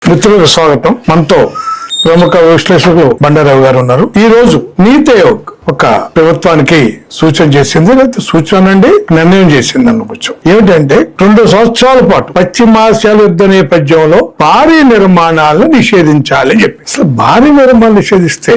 మిత్రులకు స్వాగతం. మనతో ప్రముఖ విశ్లేషకులు బండారావు గారు ఉన్నారు. ఈ రోజు నీతి ఆయోగ్ ఒక ప్రభుత్వానికి సూచన చేసింది, లేకపోతే సూచన అండి నిర్ణయం చేసింది అనుకోవచ్చు. ఏమిటంటే 2 సంవత్సరాల పాటు పశ్చిమాసియాల యుద్ధ నేపథ్యంలో భారీ నిర్మాణాలను నిషేధించాలి అని చెప్పి. అసలు భారీ నిర్మాణాలు నిషేధిస్తే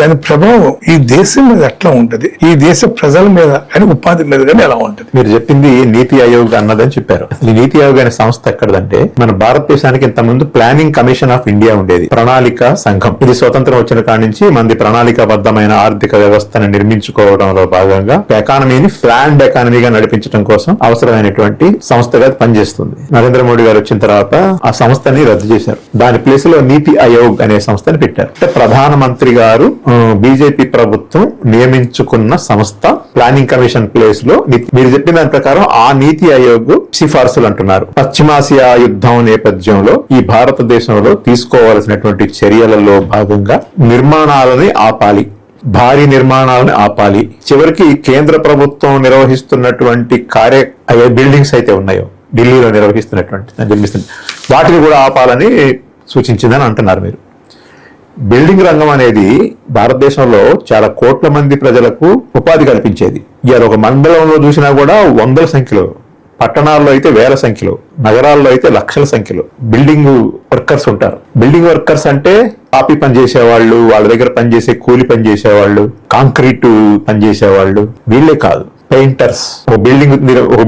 దాని ప్రభావం ఈ దేశం మీద ఎట్లా ఉంటది, ఈ దేశ ప్రజల మీద కానీ ఉపాధి మీద కానీ ఎలా ఉంటది? మీరు చెప్పింది నీతి ఆయోగ్ అన్నదని చెప్పారు. ఈ నీతి ఆయోగ్ అనే సంస్థ ఎక్కడదంటే మన భారతదేశానికి ఇంతకుముందు ప్లానింగ్ కమిషన్ ఆఫ్ ఇండియా ఉండేది, ప్రణాళిక సంఘం. ఇది స్వతంత్రం వచ్చిన కాడి నుంచి మంది ప్రణాళికాబద్ధమైన ఆర్థిక వ్యవస్థను నిర్మించుకోవడంలో భాగంగా ఎకానమీని ప్లాన్డ్ ఎకానమీగా నడిపించడం కోసం అవసరమైనటువంటి సంస్థగా పనిచేస్తుంది. నరేంద్ర మోడీ గారు వచ్చిన తర్వాత ఆ సంస్థని రద్దు చేశారు. దాని ప్లేస్ లో నీతి ఆయోగ్ అనే సంస్థని పెట్టారు. అంటే ప్రధానమంత్రి గారు బీజేపీ ప్రభుత్వం నియమించుకున్న సంస్థ ప్లానింగ్ కమిషన్ ప్లేస్ లో మీరు చెప్పిన దాని ప్రకారం ఆ నీతి ఆయోగ్ సిఫార్సులు అంటున్నారు. పశ్చిమాసియా యుద్ధం నేపథ్యంలో ఈ భారతదేశంలో తీసుకోవాల్సినటువంటి చర్యలలో భాగంగా నిర్మాణాలని ఆపాలి, భారీ నిర్మాణాలను ఆపాలి. చివరికి కేంద్ర ప్రభుత్వం నిర్వహిస్తున్నటువంటి బిల్డింగ్స్ అయితే ఉన్నాయో ఢిల్లీలో నిర్మిస్తున్న వాటిని కూడా ఆపాలని సూచించిందని అంటున్నారు. మీరు బిల్డింగ్ రంగం అనేది భారతదేశంలో చాలా కోట్ల మంది ప్రజలకు ఉపాధి కల్పించేది. ఇవాళ ఒక మండలంలో చూసినా కూడా వందల సంఖ్యలో, పట్టణాల్లో అయితే వేల సంఖ్యలో, నగరాల్లో అయితే లక్షల సంఖ్యలో బిల్డింగ్ వర్కర్స్ ఉంటారు. బిల్డింగ్ వర్కర్స్ అంటే కాపీ పని చేసేవాళ్ళు, వాళ్ళ దగ్గర పనిచేసే కూలి పని చేసేవాళ్ళు, కాంక్రీట్ పని చేసేవాళ్ళు, వీళ్ళే కాదు పెయింటర్స్. ఒక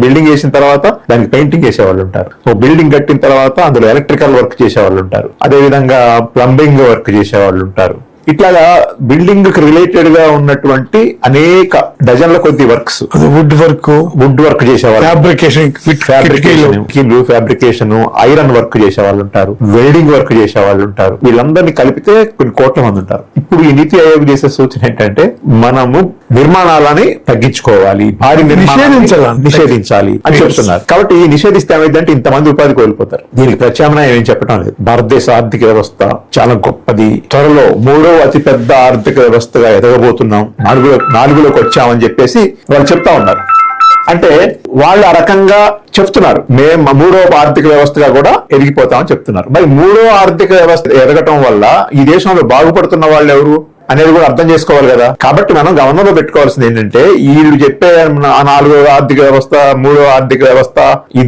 బిల్డింగ్ వేసిన తర్వాత దానికి పెయింటింగ్ చేసేవాళ్ళు ఉంటారు. ఒక బిల్డింగ్ కట్టిన తర్వాత అందులో ఎలక్ట్రికల్ వర్క్ చేసేవాళ్ళు ఉంటారు. అదే విధంగా ప్లంబింగ్ వర్క్ చేసేవాళ్ళు ఉంటారు. ఇట్లాగా బిల్డింగ్ కి రిలేటెడ్ గా ఉన్నటువంటి అనేక డజన్ల కొద్ది వర్క్స్, వుడ్ వర్క్ చేసేవాళ్ళు, ఫ్యాబ్రికేషన్, ఐరన్ వర్క్ చేసేవాళ్ళు ఉంటారు, వెల్డింగ్ వర్క్ చేసేవాళ్ళు ఉంటారు. వీళ్ళందరినీ కలిపితే కొన్ని కోట్ల మంది ఉంటారు. ఇప్పుడు ఈ నీతి ఆయోగ్ చేసే సూచన ఏంటంటే మనము నిర్మాణాలని తగ్గించుకోవాలి, భారీ నిషేధించాలి అని చెప్తున్నారు. కాబట్టి ఈ నిషేధిస్తే ఏమైందంటే ఇంతమంది ఉపాధి కోల్పోతారు. దీనికి ప్రత్యామ్నాయం ఏం చెప్పడం లేదు. భారతదేశ ఆర్థిక వ్యవస్థ చాలా గొప్పది, త్వరలో 3వ అతిపెద్ద ఆర్థిక వ్యవస్థగా ఎదగబోతున్నాం, 4లోకి వచ్చామని చెప్పేసి వాళ్ళు చెప్తా ఉన్నారు. అంటే వాళ్ళు ఆ రకంగా చెప్తున్నారు, మేము 3వ ఆర్థిక వ్యవస్థగా కూడా ఎదిగిపోతామని చెప్తున్నారు. మరి 3వ ఆర్థిక వ్యవస్థ ఎదగటం వల్ల ఈ దేశంలో బాగుపడుతున్న వాళ్ళు ఎవరు అనేది కూడా అర్థం చేసుకోవాలి కదా. కాబట్టి మనం గమనంలో పెట్టుకోవాల్సింది ఏంటంటే వీళ్ళు చెప్పే 4వ ఆర్థిక వ్యవస్థ, 3వ ఆర్థిక వ్యవస్థ,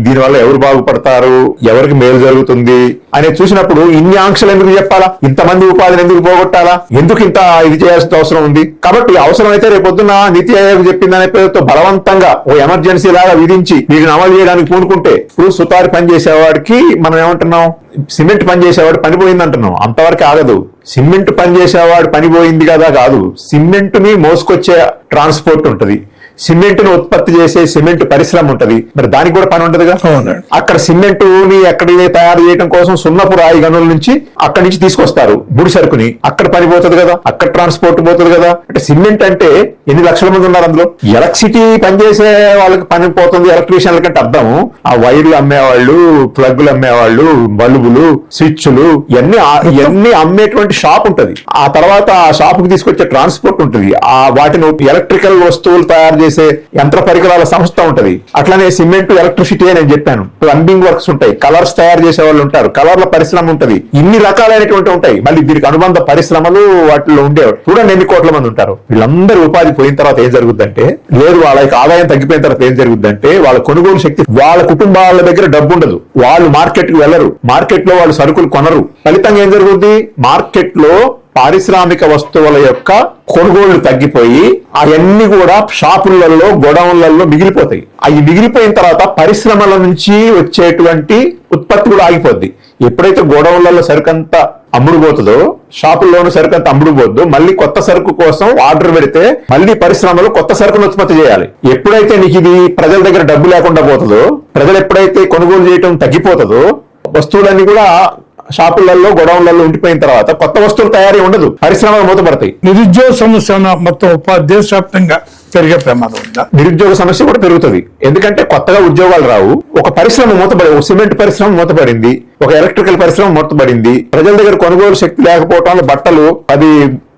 దీనివల్ల ఎవరు బాగుపడతారు, ఎవరికి మేలు జరుగుతుంది అనేది చూసినప్పుడు ఇన్ని ఆంక్షలు ఎందుకు చెప్పాలా, ఇంతమంది ఉపాధిని ఎందుకు పోగొట్టాలా, ఎందుకు ఇంత ఇది చేయాల్సిన అవసరం ఉంది. కాబట్టి అవసరం అయితే రేపొద్దున నీతి ఆయోగ్ చెప్పిందనే పేరుతో బలవంతంగా ఓ ఎమర్జెన్సీ లాగా విధించి వీటిని అమలు చేయడానికి పూనుకుంటే, ఇప్పుడు సుతారి పని చేసేవాడికి మనం ఏమంటున్నాం, సిమెంట్ పని చేసేవాడు పనిపోయింది అంటున్నాం. అంతవరకు ఆగదు. సిమెంట్ పని చేసేవాడు పనిపోయింది కదా కాదు, సిమెంట్ ని మోసుకొచ్చే ట్రాన్స్పోర్ట్ ఉంటది, సిమెంట్ ను ఉత్పత్తి చేసే సిమెంట్ పరిశ్రమ ఉంటది, మరి దానికి కూడా పని ఉంటదిగా. అక్కడ సిమెంట్ ని ఎక్కడ తయారు చేయడం కోసం సున్నపు రాయి గనుల నుంచి అక్కడి నుంచి తీసుకొస్తారు ముడి సరుకుని, అక్కడ పని పోతుంది కదా, అక్కడ ట్రాన్స్పోర్ట్ పోతుంది కదా. అంటే సిమెంట్ అంటే ఎన్ని లక్షల మంది ఉన్నారు అందులో. ఎలక్ట్రిసిటీ పనిచేసే వాళ్ళకి పని పోతుంది, ఎలక్ట్రీషియన్ల కంటే అర్థం ఆ వైర్లు అమ్మేవాళ్ళు, ప్లగ్లు అమ్మేవాళ్ళు, బల్బులు, స్విచ్లు ఇవన్నీ అమ్మేటువంటి షాప్ ఉంటది. ఆ తర్వాత ఆ షాప్ కి తీసుకొచ్చే ట్రాన్స్పోర్ట్ ఉంటుంది, ఆ వాటిని ఎలక్ట్రికల్ వస్తువులు తయారు చేసే యంత్ర పరికరాల సంస్థ ఉంటది. అట్లానే సిమెంట్, ఎలక్ట్రిసిటీ అని నేను చెప్పాను, ప్లంబింగ్ వర్క్స్ ఉంటాయి, కలర్స్ తయారు చేసే వాళ్ళు ఉంటారు, కలర్ల పరిశ్రమ ఉంటది, ఇన్ని రకాలైనటువంటి ఉంటాయి. మళ్ళీ దీనికి అనుబంధ పరిశ్రమలు వాటిలో ఉండేవాడు. చూడండి ఎన్ని కోట్ల మంది ఉంటారు. వీళ్ళందరూ ఉపాధి పోయిన తర్వాత ఏం జరుగుతుందంటే, లేదు వాళ్ళ ఆదాయం తగ్గిపోయిన తర్వాత ఏం జరుగుతుందంటే, వాళ్ళ కొనుగోలు శక్తి, వాళ్ళ కుటుంబాల దగ్గర డబ్బు ఉండదు, వాళ్ళు మార్కెట్ కు వెళ్లరు, మార్కెట్ లో వాళ్ళు సరుకులు కొనరు. ఫలితంగా ఏం జరుగుతుంది, మార్కెట్ లో పారిశ్రామిక వస్తువుల యొక్క కొనుగోళ్లు తగ్గిపోయి అవన్నీ కూడా షాపులలో, గొడౌన్లలో మిగిలిపోతాయి. అవి మిగిలిపోయిన తర్వాత పరిశ్రమల నుంచి వచ్చేటువంటి ఉత్పత్తి కూడా ఆగిపోద్ది. ఎప్పుడైతే గొడౌన్లలో సరుకంతా అమ్ముడుపోతుందో, షాపుల్లోనూ సరుకంతా అమ్ముడుపోద్దు, మళ్ళీ కొత్త సరుకు కోసం ఆర్డర్ పెడితే మళ్ళీ పరిశ్రమలు కొత్త సరుకును ఉత్పత్తి చేయాలి. ఎప్పుడైతే నీకు ఇది ప్రజల దగ్గర డబ్బు లేకుండా పోతుందో, ప్రజలు ఎప్పుడైతే కొనుగోలు చేయడం తగ్గిపోతుందో, వస్తువులన్నీ కూడా షాపులలో, గొడౌన్లలో ఉండిపోయిన తర్వాత కొత్త వస్తువులు తయారీ ఉండదు, పరిశ్రమలు మూతపడతాయి. నిరుద్యోగ సమస్య మొత్తం దేశవ్యాప్తంగా పెరిగే ప్రమాదం ఉందా? నిరుద్యోగ సమస్య కూడా పెరుగుతుంది. ఎందుకంటే కొత్తగా ఉద్యోగాలు రావు. ఒక పరిశ్రమ మూతపడి, ఒక సిమెంట్ పరిశ్రమ మూతపడింది, ఒక ఎలక్ట్రికల్ పరిశ్రమ మూతపడింది, ప్రజల దగ్గర కొనుగోలు శక్తి లేకపోవటం వల్ల బట్టలు 10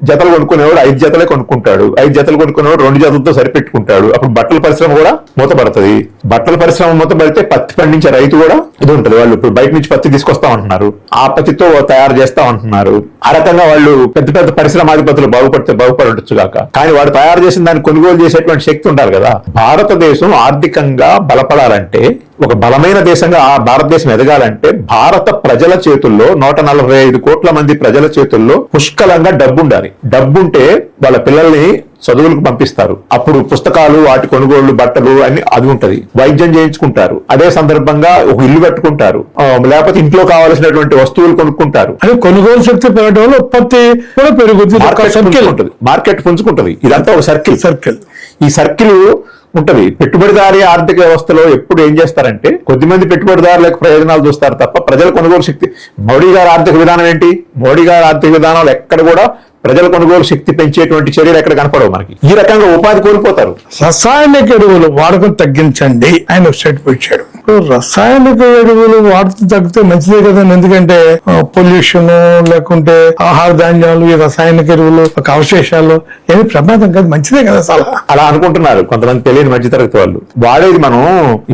జతలు కొనుక్కునేవాడు 5 జతలే కొనుక్కుంటాడు, 5 జతలు కొనుక్కునేవాడు 2 జతలతో సరిపెట్టుకుంటాడు. అప్పుడు బట్టల పరిశ్రమ కూడా మూతపడుతుంది. బట్టల పరిశ్రమ మూతపడితే పత్తి పండించే రైతు కూడా ఇది ఉంటుంది. వాళ్ళు ఇప్పుడు బయట నుంచి పత్తి తీసుకొస్తా ఉంటున్నారు, ఆ పత్తితో తయారు చేస్తా ఉంటున్నారు. ఆ రకంగా వాళ్ళు పెద్ద పెద్ద పరిశ్రమాధిపతులు బాగుపడవచ్చు కాక, కానీ వాడు తయారు చేసిన దాన్ని కొనుగోలు చేసేటువంటి శక్తి ఉండాలి కదా. భారతదేశం ఆర్థికంగా బలపడాలంటే, ఒక బలమైన దేశంగా ఆ భారతదేశం ఎదగాలంటే భారత ప్రజల చేతుల్లో 145 కోట్ల మంది ప్రజల చేతుల్లో పుష్కలంగా డబ్బు ఉండాలి. డబ్బుంటే వాళ్ళ పిల్లల్ని చదువులకు పంపిస్తారు. అప్పుడు పుస్తకాలు, వాటి కొనుగోళ్లు, బట్టలు అన్ని అది ఉంటది. వైద్యం చేయించుకుంటారు, అదే సందర్భంగా ఒక ఇల్లు కట్టుకుంటారు, లేకపోతే ఇంట్లో కావాల్సినటువంటి వస్తువులు కొనుక్కుంటారు. అది కొనుగోలు శక్తి పెరగడం వల్ల ఉత్పత్తి కూడా పెరుగుతుంది, మార్కెట్ పుంజుకుంటది. ఇదంతా ఒక సర్కిల్. ఈ సర్కిల్ ఉంటది. పెట్టుబడిదారీ ఆర్థిక వ్యవస్థలో ఎప్పుడు ఏం చేస్తారంటే కొద్దిమంది పెట్టుబడిదారులకు ప్రయోజనాలు చూస్తారు తప్ప ప్రజల కొనుగోలు శక్తి. మోడీ గారి ఆర్థిక విధానం ఏంటి? మోడీ గారి ఆర్థిక విధానాలు ఎక్కడ కూడా ప్రజల కొనుగోలు శక్తి పెంచేటువంటి చర్యలు ఎక్కడ కనపడవు మనకి. ఈ రకంగా ఉపాధి కోల్పోతారు. రసాయనిక ఎరువులు వాడకం తగ్గించండి ఆయన వెబ్సైట్ పెట్టాడు. రసాయనిక ఎరువులు వాడుతూ తగ్గితే మంచిదే కదా, ఎందుకంటే పొల్యూషన్ లేకుంటే ఆహార ధాన్యాలు, ఈ రసాయనిక ఎరువులు ఒక అవశేషాలు ఏమి ప్రమాదం కాదు, మంచిదే కదా అలా అనుకుంటున్నారు కొంతమంది తెలియని మధ్యతరగతి వాళ్ళు. వాడేది మనం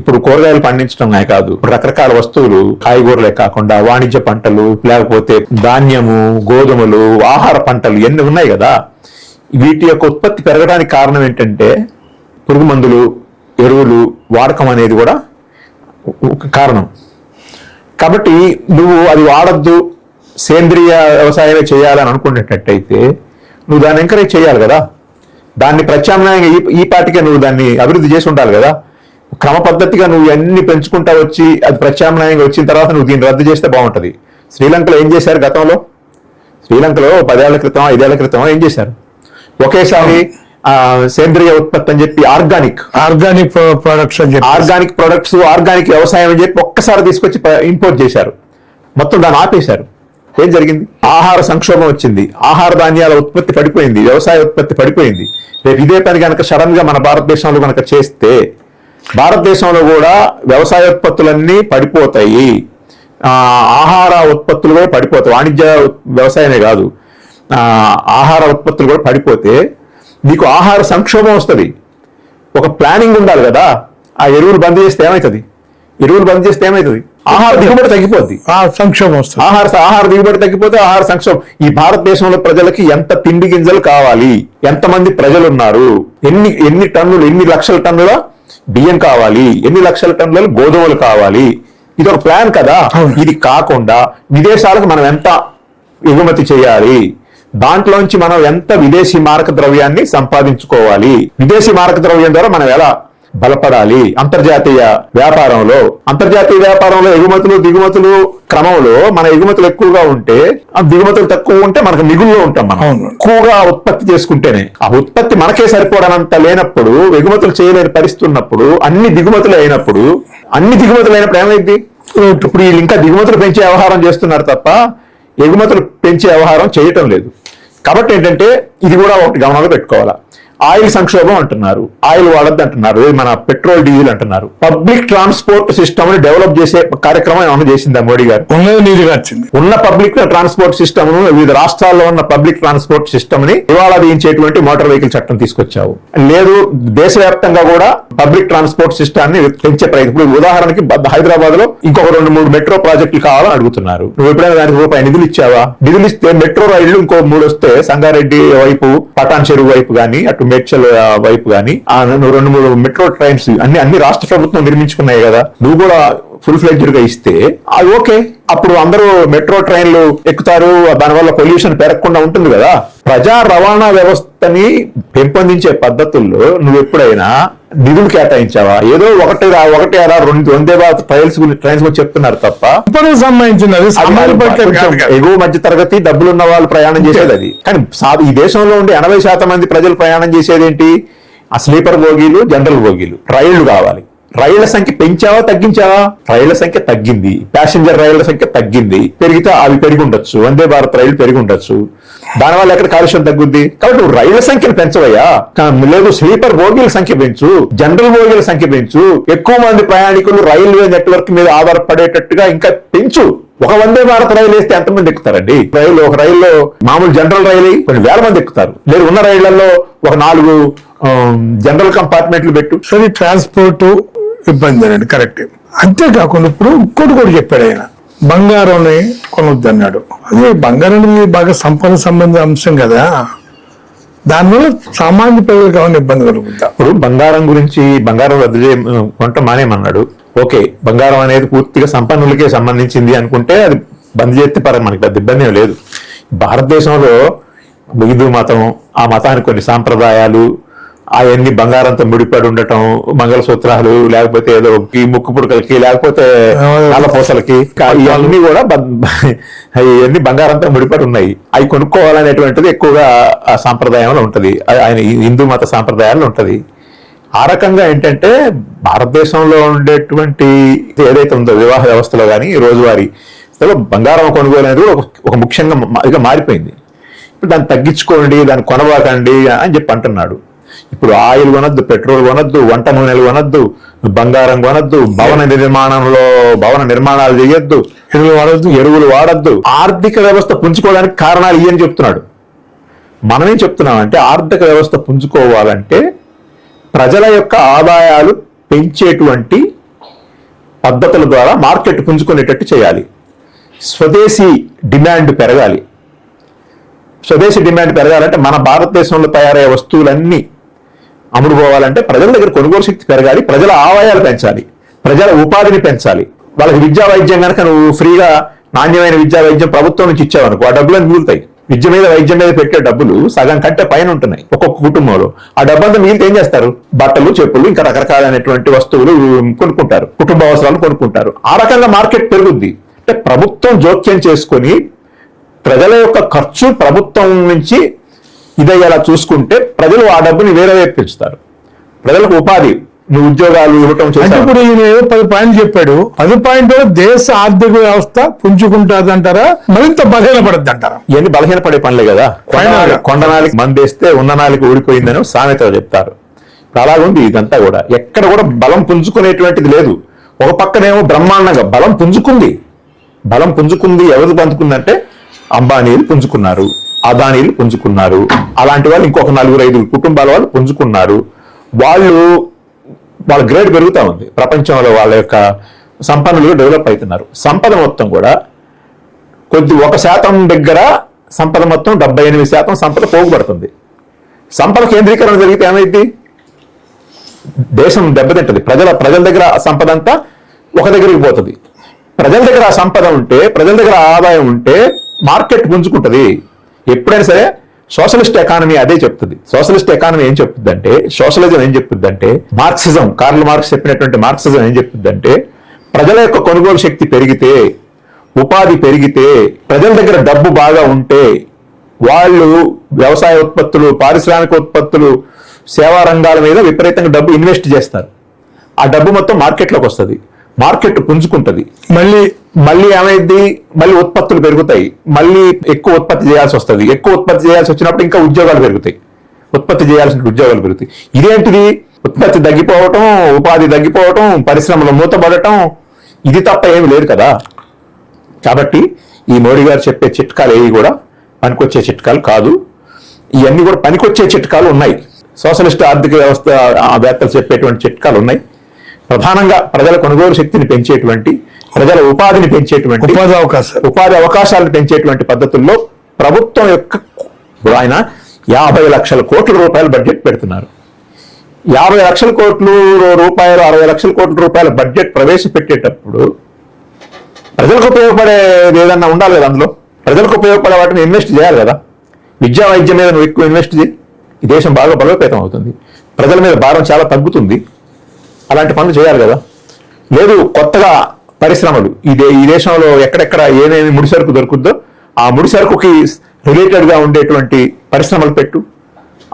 ఇప్పుడు కూరగాయలు పండించడం కాదు, రకరకాల వస్తువులు, కాయగూరలే కాకుండా వాణిజ్య పంటలు, లేకపోతే ధాన్యము, గోధుమలు, ఆహార పంటలు ఎన్ని ఉన్నాయి కదా. వీటి యొక్క ఉత్పత్తి పెరగడానికి కారణం ఏంటంటే పురుగు మందులు, ఎరువులు వాడకం అనేది కూడా ఒక కారణం. కాబట్టి నువ్వు అది వాడద్దు, సేంద్రియ వ్యవసాయమే చేయాలని అనుకునేటట్టయితే నువ్వు దాన్ని ఎంకరేజ్ చేయాలి కదా. దాన్ని ప్రత్యామ్నాయంగా ఈ పాటికే నువ్వు దాన్ని అభివృద్ధి చేసి ఉండాలి కదా. క్రమ పద్ధతిగా నువ్వు అన్ని పెంచుకుంటా వచ్చి అది ప్రత్యామ్నాయంగా వచ్చిన తర్వాత నువ్వు దీన్ని రద్దు చేస్తే బాగుంటుంది. శ్రీలంకలో ఏం చేశారు గతంలో? శ్రీలంకలో 10 ఏళ్ల క్రితం 5 ఏళ్ల క్రితం ఏం చేశారు? ఒకేసారి సేంద్రియ ఉత్పత్తి అని చెప్పి ఆర్గానిక్ ప్రొడక్ట్స్ ఆర్గానిక్ వ్యవసాయం అని చెప్పి ఒక్కసారి తీసుకొచ్చి ఇంపోర్ట్ చేశారు. మొత్తం దాన్ని ఆపేశారు. ఏం జరిగింది? ఆహార సంక్షోభం వచ్చింది, ఆహార ధాన్యాల ఉత్పత్తి పడిపోయింది, వ్యవసాయ ఉత్పత్తి పడిపోయింది. రేపు ఇదే పని కనుక సడన్ గా మన భారతదేశంలో కనుక చేస్తే భారతదేశంలో కూడా వ్యవసాయ ఉత్పత్తులన్నీ పడిపోతాయి, ఆహార ఉత్పత్తులు కూడా పడిపోతాయి. వాణిజ్య వ్యవసాయమే కాదు, ఆహార ఉత్పత్తులు కూడా పడిపోతే నీకు ఆహార సంక్షోభం వస్తుంది. ఒక ప్లానింగ్ ఉండాలి కదా. ఆ ఎరువులు బంద్ చేస్తే ఏమవుతుంది? ఆహార దిగుబడి తగ్గిపోద్ది, సంక్షోభం వస్తుంది. ఆహార దిగుబడి తగ్గిపోతే ఆహార సంక్షోభం. ఈ భారతదేశంలో ప్రజలకి ఎంత తిండి గింజలు కావాలి, ఎంతమంది ప్రజలు ఉన్నారు, ఎన్ని టన్నులు, ఎన్ని లక్షల టన్నుల బియ్యం కావాలి, ఎన్ని లక్షల టన్నుల గోధుమలు కావాలి, ఇది ఒక ప్లాన్ కదా. ఇది కాకుండా విదేశాలకు మనం ఎంత ఎగుమతి చేయాలి, దాంట్లోంచి మనం ఎంత విదేశీ మారక ద్రవ్యాన్ని సంపాదించుకోవాలి, విదేశీ మారక ద్రవ్యం ద్వారా మనం ఎలా బలపడాలి, అంతర్జాతీయ వ్యాపారంలో ఎగుమతులు దిగుమతులు క్రమంలో మన ఎగుమతులు ఎక్కువగా ఉంటే, దిగుమతులు తక్కువ ఉంటే మనకు మిగుల్లో ఉంటాం. మనం ఎక్కువగా ఉత్పత్తి చేసుకుంటేనే ఆ ఉత్పత్తి మనకే సరిపోవడంత లేనప్పుడు, ఎగుమతులు చేయలేని పరిస్థితి ఉన్నప్పుడు, అన్ని దిగుమతులు అయినప్పుడు ఏమైంది? ఇప్పుడు వీళ్ళు ఇంకా దిగుమతులు పెంచే వ్యవహారం చేస్తున్నారు తప్ప ఎగుమతులు పెంచే వ్యవహారం చేయటం లేదు. కాబట్టి ఏంటంటే ఇది కూడా ఒకటి గమనంలో పెట్టుకోవాలా. ఆయిల్ సంక్షోభం అంటున్నారు, ఆయిల్ వాడద్దు అంటున్నారు, మన పెట్రోల్ డీజిల్ అంటున్నారు. పబ్లిక్ ట్రాన్స్పోర్ట్ సిస్టమ్ ని డెవలప్ చేసే కార్యక్రమం ఏమైనా చేసిందా మోడీ గారు? ఉన్న పబ్లిక్ ట్రాన్స్పోర్ట్ సిస్టమ్ ను, వివిధ రాష్ట్రాల్లో ఉన్న పబ్లిక్ ట్రాన్స్పోర్ట్ సిస్టమ్ ని ఇవాళ దించేటువంటి మోటార్ వెహికల్ చట్టం తీసుకొచ్చావు. లేదు, దేశవ్యాప్తంగా కూడా పబ్లిక్ ట్రాన్స్పోర్ట్ సిస్టాన్ని పెంచే ప్రయత్నం. ఇప్పుడు ఉదాహరణకి హైదరాబాద్ లో ఇంకొక 2-3 మెట్రో ప్రాజెక్టులు కావాలని అడుగుతున్నారు. నువ్వు ఎప్పుడైనా దానికి రూపాయి నిధులు ఇచ్చావా? నిధులు ఇస్తే మెట్రో రైళ్లు ఇంకో 3 వస్తే సంగారెడ్డి వైపు, పటాన్ చెరువు వైపు గానీ, అటు మేడ్చల్ వైపు గానీ 2-3 మెట్రో ట్రైన్స్ అన్ని రాష్ట్ర ప్రభుత్వం నిర్మించుకున్నాయి కదా. నువ్వు కూడా ఫుల్ ఫ్లెడ్జ్డ్ గా ఇస్తే అది ఓకే. అప్పుడు అందరూ మెట్రో ట్రైన్లు ఎక్కుతారు, దానివల్ల పొల్యూషన్ పెరగకుండా ఉంటుంది కదా. ప్రజా రవాణా వ్యవస్థని పెంపొందించే పద్ధతుల్లో నువ్వు ఎప్పుడైనా నిధులు కేటాయించావా? ఏదో ఒకటి 2 వందే భారత్ ట్రైన్స్ గురించి చెప్తున్నారు తప్ప ఎగువ మధ్య తరగతి డబ్బులున్న వాళ్ళు ప్రయాణం చేసేది అది. కానీ ఈ దేశంలో ఉండే 80% మంది ప్రజలు ప్రయాణం చేసేది ఏంటి? ఆ స్లీపర్ బోగీలు, జనరల్ బోగీలు, రైళ్లు కావాలి. రైళ్ల సంఖ్య పెంచావా తగ్గించావా? రైళ్ల సంఖ్య తగ్గింది, ప్యాసింజర్ రైళ్ల సంఖ్య తగ్గింది. పెరిగితే అవి పెరిగి ఉండొచ్చు, వందే భారత్ రైలు పెరిగి ఉండొచ్చు, దానివల్ల ఎక్కడ కాలుష్యం తగ్గుద్ది. కాబట్టి నువ్వు రైళ్ల సంఖ్యను పెంచవయ్యా, లేదు స్లీపర్ బోగీల సంఖ్య పెంచు, జనరల్ బోగీల సంఖ్య పెంచు, ఎక్కువ మంది ప్రయాణికులు రైల్వే నెట్వర్క్ మీద ఆధారపడేటట్టుగా ఇంకా పెంచు. ఒక వందే భారత్ రైలు వేస్తే ఎంతమంది ఎక్కుతారండి? ఒక రైల్లో మామూలు జనరల్ రైలు కొన్ని వేల మంది ఎక్కుతారు. లేదు ఉన్న రైళ్లలో ఒక 4 జనరల్ కంపార్ట్మెంట్లు పెట్టు. సరే, ట్రాన్స్పోర్ట్ ఇబ్బంది అండి, కరెక్ట్. అంతేకాకుండా ఇప్పుడు ఇంకోటి కూడా చెప్పాడు ఆయన, బంగారం కొనొద్దన్నాడు. అదే బంగారం అనేది బాగా సంపద సంబంధ అంశం కదా, దానివల్ల సామాన్య ప్రజలకు ఏమైనా ఇబ్బంది కలుగుద్దా? ఇప్పుడు బంగారం గురించి, బంగారం రద్దు కొంట మానేమన్నాడు. ఓకే, బంగారం అనేది పూర్తిగా సంపన్నులకే సంబంధించింది అనుకుంటే అది బంద్ చేస్తే మనకి పెద్ద ఇబ్బంది ఏం లేదు. భారతదేశంలో హిందూ మతం, ఆ మతానికి కొన్ని సాంప్రదాయాలు, అవన్నీ బంగారంతో ముడిపడి ఉండటం, మంగళసూత్రాలు, లేకపోతే ఏదో ముక్కు పుడకలకి, లేకపోతే నల్లపూసలకి, ఇవన్నీ కూడా ఇవన్నీ బంగారంతో ముడిపడి ఉన్నాయి. అవి కొనుక్కోవాలనేటువంటిది ఎక్కువగా ఆ సాంప్రదాయంలో ఉంటది, ఆయన హిందూ మత సాంప్రదాయాల్లో ఉంటది. ఆ రకంగా ఏంటంటే భారతదేశంలో ఉండేటువంటి ఏదైతే ఉందో వివాహ వ్యవస్థలో కానీ రోజువారీ బంగారం కొనుగోలు అనేది ఒక ముఖ్యంగా ఇక మారిపోయింది. ఇప్పుడు దాన్ని తగ్గించుకోండి, దాన్ని కొనబాకండి అని చెప్పి అంటున్నాడు. ఇప్పుడు ఆయిల్ కొనొద్దు, పెట్రోల్ కొనొద్దు, వంట నూనెలు కొనొద్దు, బంగారం కొనొద్దు, భవన నిర్మాణాలు చేయొద్దు, ఎరువులు వాడొద్దు. ఆర్థిక వ్యవస్థ పుంజుకోవడానికి కారణాలు ఇవని చెప్తున్నాడు. మనమేం చెప్తున్నామంటే ఆర్థిక వ్యవస్థ పుంజుకోవాలంటే ప్రజల యొక్క ఆదాయాలు పెంచేటువంటి పద్ధతుల ద్వారా మార్కెట్ పుంజుకునేటట్టు చేయాలి. స్వదేశీ డిమాండ్ పెరగాలి. స్వదేశీ డిమాండ్ పెరగాలంటే మన భారతదేశంలో తయారయ్యే వస్తువులన్నీ అమ్ముడుపోవాలంటే ప్రజల దగ్గర కొనుగోలు శక్తి పెరగాలి, ప్రజల ఆదాయాలు పెంచాలి, ప్రజల ఉపాధిని పెంచాలి. వాళ్ళకి విద్యా వైద్యం కనుక నువ్వు ఫ్రీగా నాణ్యమైన విద్యా వైద్యం ప్రభుత్వం నుంచి ఇచ్చావనుకో, ఆ డబ్బులను మిగులుతాయి. విద్య మీద వైద్యం మీద పెట్టే డబ్బులు సగం కంటే పైన ఉంటున్నాయి ఒక్కొక్క కుటుంబంలో. ఆ డబ్బంతా మిగిలితే ఏం చేస్తారు? బట్టలు, చెప్పులు, ఇంకా రకరకాలైనటువంటి వస్తువులు కొనుక్కుంటారు, కుటుంబ అవసరాలు కొనుక్కుంటారు. ఆ రకంగా మార్కెట్ పెరుగుద్ది. అంటే ప్రభుత్వం జోక్యం చేసుకొని ప్రజల యొక్క ఖర్చు ప్రభుత్వం నుంచి ఇదయ్యేలా చూసుకుంటే ప్రజలు ఆ డబ్బుని వేరే వైపు పెంచుతారు. ప్రజలకు ఉపాధి, నువ్వు ఉద్యోగాలు ఇవ్వటం. ఇప్పుడు ఈయన 10 పాయింట్లు చెప్పాడు. 10 పాయింట్లు దేశ ఆర్థిక వ్యవస్థ పుంజుకుంటుంది అంటారా, మరింత బలహీనపడద్దు అంటారా? ఇవన్నీ బలహీనపడే పనులే కదా. కొండనాలికి మందేస్తే ఉన్ననాలికి ఊడిపోయిందని సామెత చెప్తారు. అలాగుంది ఇదంతా కూడా. ఎక్కడ కూడా బలం పుంజుకునేటువంటిది లేదు. ఒక పక్కనేమో బ్రహ్మాండంగా బలం పుంజుకుంది. ఎవరు పంచుకుందంటే అంబానీలు పుంజుకున్నారు, అదానీలు పుంజుకున్నారు, అలాంటి వాళ్ళు ఇంకొక 4-5 కుటుంబాల వాళ్ళు పుంజుకున్నారు. వాళ్ళ గ్రేడ్ పెరుగుతూ ఉంది. ప్రపంచంలో వాళ్ళ యొక్క సంపన్నులు డెవలప్ అవుతున్నారు. సంపద మొత్తం కూడా 1% దగ్గర సంపద మొత్తం 78% సంపద పోగుపడుతుంది. సంపద కేంద్రీకరణ జరిగితే ఏమైంది? దేశం దెబ్బతింటది. ప్రజల దగ్గర సంపద అంతా ఒక దగ్గరికి పోతుంది. ప్రజల దగ్గర సంపద ఉంటే, ప్రజల దగ్గర ఆదాయం ఉంటే మార్కెట్ పుంజుకుంటది. ఎప్పుడైనా సరే సోషలిస్ట్ ఎకానమీ అదే చెప్తుంది. సోషలిస్ట్ ఎకానమీ ఏం చెప్తుందంటే, సోషలిజం ఏం చెప్తుందంటే, మార్క్సిజం, కార్ల్ మార్క్స్ చెప్పినటువంటి మార్క్సిజం ఏం చెప్తుందంటే, ప్రజల యొక్క కొనుగోలు శక్తి పెరిగితే, ఉపాధి పెరిగితే, ప్రజల దగ్గర డబ్బు బాగా ఉంటే, వాళ్ళు వ్యవసాయ ఉత్పత్తులు, పారిశ్రామిక ఉత్పత్తులు, సేవా రంగాల మీద విపరీతంగా డబ్బు ఇన్వెస్ట్ చేస్తారు. ఆ డబ్బు మొత్తం మార్కెట్లోకి వస్తుంది, మార్కెట్ పుంజుకుంటది. మళ్ళీ ఏమైంది? మళ్ళీ ఉత్పత్తులు పెరుగుతాయి, మళ్ళీ ఎక్కువ ఉత్పత్తి చేయాల్సి వస్తుంది. ఎక్కువ ఉత్పత్తి చేయాల్సి వచ్చినప్పుడు ఇంకా ఉద్యోగాలు పెరుగుతాయి, ఉత్పత్తి చేయాల్సిన ఉద్యోగాలు పెరుగుతాయి. ఇదేంటిది? ఉత్పత్తి తగ్గిపోవటం, ఉపాధి తగ్గిపోవటం, పరిశ్రమలు మూతపడటం, ఇది తప్ప ఏమి లేదు కదా. కాబట్టి ఈ మోడీ గారు చెప్పే చిట్కాలు ఏవి కూడా పనికొచ్చే చిట్కాలు కాదు. ఇవన్నీ కూడా పనికొచ్చే చిట్కాలు ఉన్నాయి. సోషలిస్ట్ ఆర్థిక వ్యవస్థ వేత్తలు చెప్పేటువంటి చిట్కాలు ఉన్నాయి. ప్రధానంగా ప్రజల కొనుగోలు శక్తిని పెంచేటువంటి, ప్రజల ఉపాధిని పెంచేటువంటి, ఉపాధి అవకాశాలను పెంచేటువంటి పద్ధతుల్లో ప్రభుత్వం యొక్క ఆయన 50 లక్షల కోట్ల రూపాయల బడ్జెట్ పెడుతున్నారు. 50 లక్షల కోట్ల రూపాయలు, 60 లక్షల కోట్ల రూపాయల బడ్జెట్ ప్రవేశపెట్టేటప్పుడు ప్రజలకు ఉపయోగపడేది ఏదన్నా ఉండాలి కదా. అందులో ప్రజలకు ఉపయోగపడే వాటిని ఇన్వెస్ట్ చేయాలి కదా. విద్యా వైద్యం మీద నువ్వు ఎక్కువ ఇన్వెస్ట్ చేయి, ఈ దేశం బాగా బలోపేతం అవుతుంది, ప్రజల మీద భారం చాలా తగ్గుతుంది. అలాంటి పనులు చేయాలి కదా. లేదు కొత్తగా పరిశ్రమలు, ఈ దేశంలో ఎక్కడెక్కడ ఏమేమి ముడిసరుకు దొరుకుద్దో ఆ ముడిసరుకుకి రిలేటెడ్గా ఉండేటువంటి పరిశ్రమలు పెట్టు,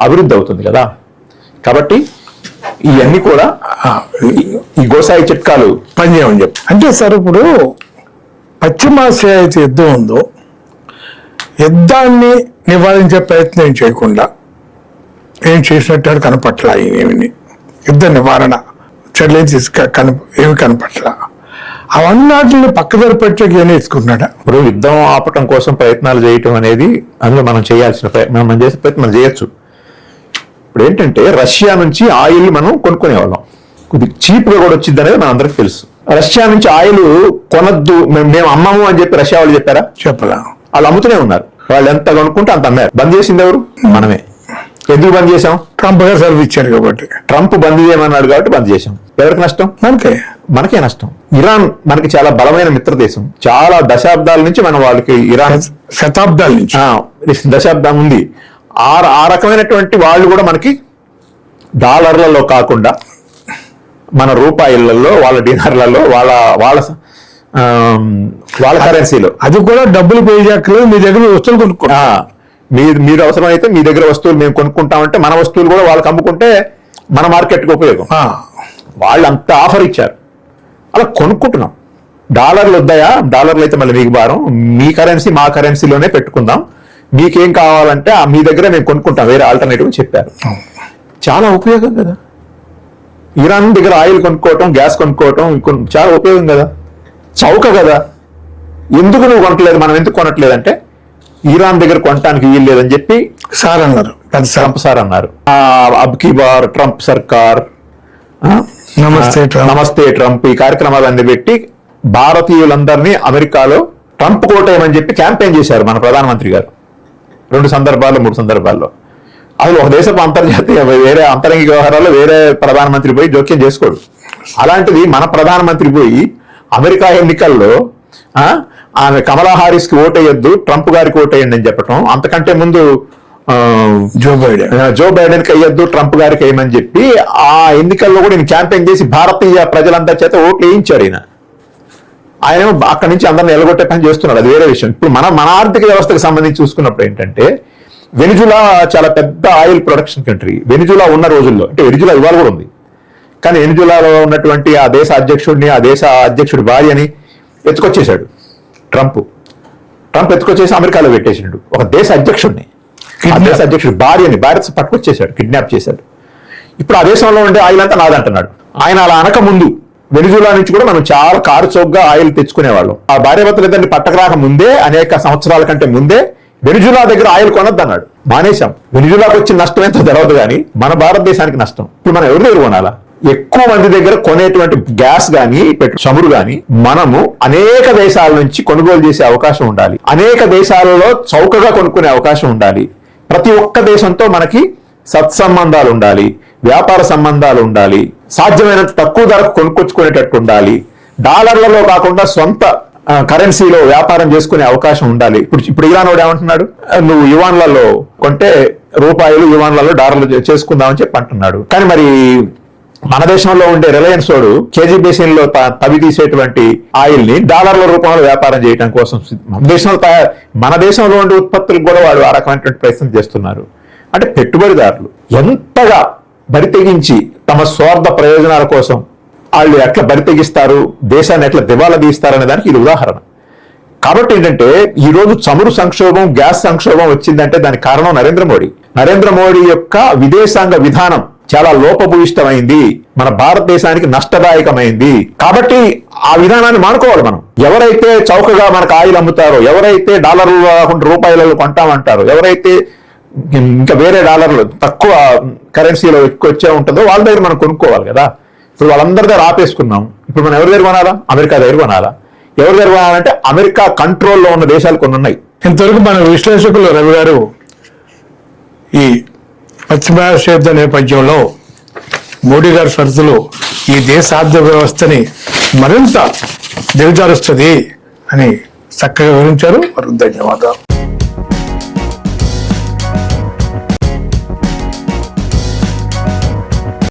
అభివృద్ధి అవుతుంది కదా. కాబట్టి ఇవన్నీ కూడా ఈ గోసాయి చిట్కాలు పనిచేయమని చెప్పి అంటే సార్ ఇప్పుడు పశ్చిమాసియా అయితే యుద్ధం ఉందో యుద్ధాన్ని నివారించే ప్రయత్నం ఏం చేయకుండా ఏం చేసినట్టు కనపట్ల ఏమి యుద్ధ నివారణ చర్యలు ఏమి కనపట్ల అవన్నిటిని పక్కదారి పెట్టేకి ఏమి వేసుకున్నాడా? ఇప్పుడు యుద్ధం ఆపటం కోసం ప్రయత్నాలు చేయటం అనేది అందులో మనం చేయాల్సిన మనం చేసే ప్రయత్నం మనం చేయొచ్చు. ఇప్పుడు ఏంటంటే రష్యా నుంచి ఆయిల్ మనం కొనుక్కునేవాళ్ళం, కొద్దిగా చీప్గా కూడా వచ్చింది అనేది మన అందరికి తెలుసు. రష్యా నుంచి ఆయిల్ కొనద్దు మేము అమ్మము అని చెప్పి రష్యా వాళ్ళు చెప్పారా? చెప్పలా. వాళ్ళు అమ్ముతూనే ఉన్నారు. వాళ్ళు ఎంత కొనుక్కుంటే అంత అమ్మారు. బంద్ చేసింది ఎవరు? మనమే. ఎందుకు బంద్ చేసాం? ట్రంప్ గారు సర్వ్ ఇచ్చారు కాబట్టి. ట్రంప్ బంద్ చేయమన్నాడు కాబట్టి బంద్ చేసాం. ఎవరికి నష్టం? మనకే నష్టం. ఇరాన్ మనకి చాలా బలమైన మిత్ర దేశం. చాలా దశాబ్దాల నుంచి మనం వాళ్ళకి ఇరాన్ శతాబ్దాల నుంచి దశాబ్దం ఉంది. ఆ రకమైనటువంటి వాళ్ళు కూడా మనకి డాలర్లలో కాకుండా మన రూపాయలలో, వాళ్ళ డినార్లలో, వాళ్ళ కరెన్సీలో, అది కూడా డబ్బులు పే చేయక్కర్లేదు, మీ దగ్గర వస్తువులు కొనుక్కుంటా. మీరు అవసరమైతే మీ దగ్గర వస్తువులు మేము కొనుక్కుంటామంటే మన వస్తువులు కూడా వాళ్ళకి అమ్ముకుంటే మన మార్కెట్కి ఉపయోగం. వాళ్ళు అంత ఆఫర్ ఇచ్చారు, అలా కొనుక్కుంటున్నాం. డాలర్లు వద్దాయా? డాలర్లు అయితే మళ్ళీ మీకు భారం, మీ కరెన్సీ మా కరెన్సీలోనే పెట్టుకుందాం, మీకేం కావాలంటే మీ దగ్గర మేము కొనుక్కుంటాం, వేరే ఆల్టర్నేటివ్ చెప్పారు. చాలా ఉపయోగం కదా. ఇరాన్ దగ్గర ఆయిల్ కొనుక్కోవటం, గ్యాస్ కొనుక్కోవటం చాలా ఉపయోగం కదా, చౌక కదా. ఎందుకు నువ్వు కొనట్లేదు, మనం ఎందుకు కొనట్లేదంటే ఇరాన్ దగ్గర కొనటానికి వీలు లేదని చెప్పి సార్ అన్నారు, ట్రంప్ సార్ అన్నారు. అబ్కి బార్ ట్రంప్ సర్కార్, నమస్తే ట్రంప్, ఈ కార్యక్రమాలన్నీ పెట్టి భారతీయులందరినీ అమెరికాలో ట్రంప్ కోటేయమని చెప్పి క్యాంపెయిన్ చేశారు మన ప్రధానమంత్రి గారు 2 సందర్భాల్లో 3 సందర్భాల్లో. అసలు ఒక దేశపు అంతర్జాతీయ వేరే అంతరంగిక వ్యవహారాల్లో వేరే ప్రధానమంత్రి పోయి జోక్యం చేసుకోడు. అలాంటిది మన ప్రధానమంత్రి పోయి అమెరికా ఎన్నికల్లో ఆమె కమలా హారిస్ కి ఓటేయొద్దు, ట్రంప్ గారికి ఓటేయండి అని చెప్పటం, అంతకంటే ముందు జో బైడెన్ కి అయ్యొద్దు, ట్రంప్ గారికి వేయమని చెప్పి ఆ ఎన్నికల్లో కూడా నేను క్యాంపెయిన్ చేసి భారతీయ ప్రజలంతా చేత ఓట్లు వేయించాడు. ఆయన అక్కడి నుంచి అందరిని ఎలగొట్టే పని చేస్తున్నాడు, అది వేరే విషయం. ఇప్పుడు మన ఆర్థిక వ్యవస్థకు సంబంధించి చూసుకున్నప్పుడు ఏంటంటే వెనిజులా చాలా పెద్ద ఆయిల్ ప్రొడక్షన్ కంట్రీ. వెనిజులా ఉన్న రోజుల్లో, అంటే వెనిజులా ఇవాళ కూడా ఉంది, కానీ వెనిజులాలో ఉన్నటువంటి ఆ దేశ అధ్యక్షుడిని, ఆ దేశ అధ్యక్షుడి భార్యని ఎత్తుకొచ్చేశాడు ట్రంప్ ఎత్తుకొచ్చేసి అమెరికాలో పెట్టేసాడు. ఒక దేశ అధ్యక్షుడిని, ఆ దేశ అధ్యక్షుడి భార్యని పట్టుకొచ్చేశాడు, కిడ్నాప్ చేశాడు. ఇప్పుడు ఆ దేశంలో ఉండే ఆయిల్ అంతా నాదంటున్నాడు. ఆయన అలా అనక ముందు వెనిజులా నుంచి కూడా మనం చాలా కారు చౌకగా ఆయిల్ తెచ్చుకునేవాళ్ళం. ఆ భార్యాభర్తలు ఇద్దరిని పట్టకరాక ముందే, అనేక సంవత్సరాల కంటే ముందే వెనిజులా దగ్గర ఆయిల్ కొనొద్దన్నాడు. మానేశాం. వెనిజులాకు వచ్చిన నష్టం ఎంతో తెలవదు కానీ మన భారతదేశానికి నష్టం. ఇప్పుడు మనం ఎవరి దగ్గర కొనాలా? ఎక్కువ మంది దగ్గర కొనేటువంటి గ్యాస్ గానీ చమురు గానీ మనము అనేక దేశాల నుంచి కొనుగోలు చేసే అవకాశం ఉండాలి. అనేక దేశాలలో చౌకగా కొనుక్కునే అవకాశం ఉండాలి. ప్రతి ఒక్క దేశంతో మనకి సత్సంబంధాలు ఉండాలి, వ్యాపార సంబంధాలు ఉండాలి, సాధ్యమైనంత తక్కువ ధరకు కొనుక్కొచ్చుకునేటట్టు ఉండాలి. డాలర్లలో కాకుండా సొంత కరెన్సీలో వ్యాపారం చేసుకునే అవకాశం ఉండాలి. ఇప్పుడు ఇరాన్ వాడు ఏమంటున్నాడు, నువ్వు యువాన్లలో కొంటే రూపాయలు, యువాన్లలో డాలర్లు చేసుకుందామని చెప్పి అంటున్నాడు. కానీ మరి మన దేశంలో ఉండే రిలయన్స్ వాడు కేజీ బేసిన్ లో తవి తీసేటువంటి ఆయిల్ ని డాలర్ల రూపంలో వ్యాపారం చేయడం కోసం మన దేశంలో ఉండే ఉత్పత్తులకు కూడా వాడు ఆ రకమైనటువంటి ప్రయత్నం చేస్తున్నారు. అంటే పెట్టుబడిదారులు ఎంతగా బరితెగించి తమ స్వార్థ ప్రయోజనాల కోసం వాళ్ళు ఎట్లా బరితెగిస్తారు, దేశాన్ని ఎట్లా దివాలా తీస్తారు అనే దానికి ఇది ఉదాహరణ. కాబట్టి ఏంటంటే ఈ రోజు చమురు సంక్షోభం, గ్యాస్ సంక్షోభం వచ్చిందంటే దానికి కారణం నరేంద్ర మోడీ యొక్క విదేశాంగ విధానం చాలా లోపభూయిష్టమైంది, మన భారతదేశానికి నష్టదాయకమైంది. కాబట్టి ఆ విధానాన్ని మానుకోవాలి మనం. ఎవరైతే చౌకగా మనకు ఆయిల్ అమ్ముతారో, ఎవరైతే డాలర్లు కాకుండా రూపాయలలో కొంటామంటారో, ఎవరైతే ఇంకా వేరే డాలర్లు తక్కువ కరెన్సీలో ఎక్కువ వచ్చే ఉంటుందో వాళ్ళ దగ్గర మనం కొనుక్కోవాలి కదా. ఇప్పుడు వాళ్ళందరి దగ్గర ఆపేసుకున్నాం. ఇప్పుడు మనం ఎవరి దగ్గర కొనాలా? అమెరికా దగ్గర కొనాలా? ఎవరి దగ్గర కొనాలంటే అమెరికా కంట్రోల్లో ఉన్న దేశాలు కొన్ని ఉన్నాయి. ఇంతవరకు మన విశ్లేషకులు రవి గారు ఈ పశ్చిమాసియా యుద్ధ నేపథ్యంలో మోడీ గారి షరతులు ఈ దేశ ఆర్థిక వ్యవస్థని మరింత దిగజారుస్తుంది అని చక్కగా వివరించారు. ధన్యవాదాలు.